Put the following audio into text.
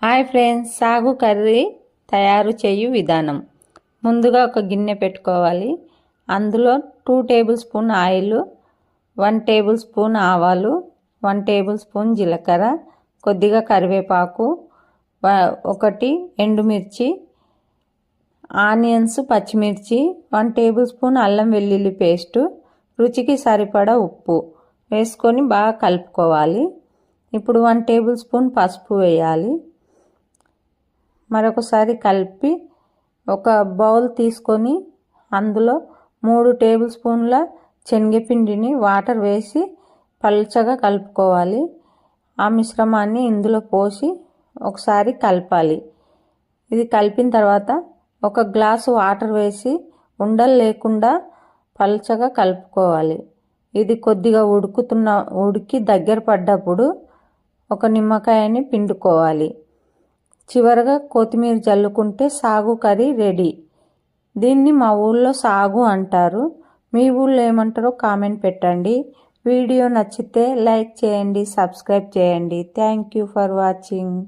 Hi friends, సాగు curry తయారు చేయు విధానం. ముందుగా ఒక గిన్నె పెట్టుకోవాలి. అందులో 2 table spoon oil, 1 table spoon ఆవాలు, 1 టేబుల్ స్పూన్ జీలకర్ర, కొద్దిగా కరివేపాకు, 1 ఎండుమిర్చి, ఆనియన్స్, పచ్చిమిర్చి, 1 టేబుల్ స్పూన్ అల్లం వెల్లుల్లి పేస్టు, రుచికి సరిపడా ఉప్పు వేసుకొని బాగా కలుపుకోవాలి. ఇప్పుడు 1 టేబుల్ స్పూన్ పసుపు వేయాలి. మరొకసారి కలిపి ఒక బౌల్ తీసుకొని అందులో 3 టేబుల్ స్పూన్ల శనగపిండిని వాటర్ వేసి పల్చగా కలుపుకోవాలి. ఆ మిశ్రమాన్ని ఇందులో పోసి ఒకసారి కలపాలి. ఇది కలిపిన తర్వాత ఒక గ్లాసు వాటర్ వేసి ఉండలు లేకుండా పల్చగా కలుపుకోవాలి. ఇది కొద్దిగా ఉడికి దగ్గర పడ్డప్పుడు ఒక నిమ్మకాయని పిండుకోవాలి. చివరగా కొత్తిమీర జల్లుకుంటే సాగు కర్రీ రెడీ. దీన్ని మా ఊళ్ళో సాగు అంటారు. మీ ఊళ్ళో ఏమంటారో కామెంట్ పెట్టండి. వీడియో నచ్చితే లైక్ చేయండి, సబ్స్క్రైబ్ చేయండి. Thank you for watching.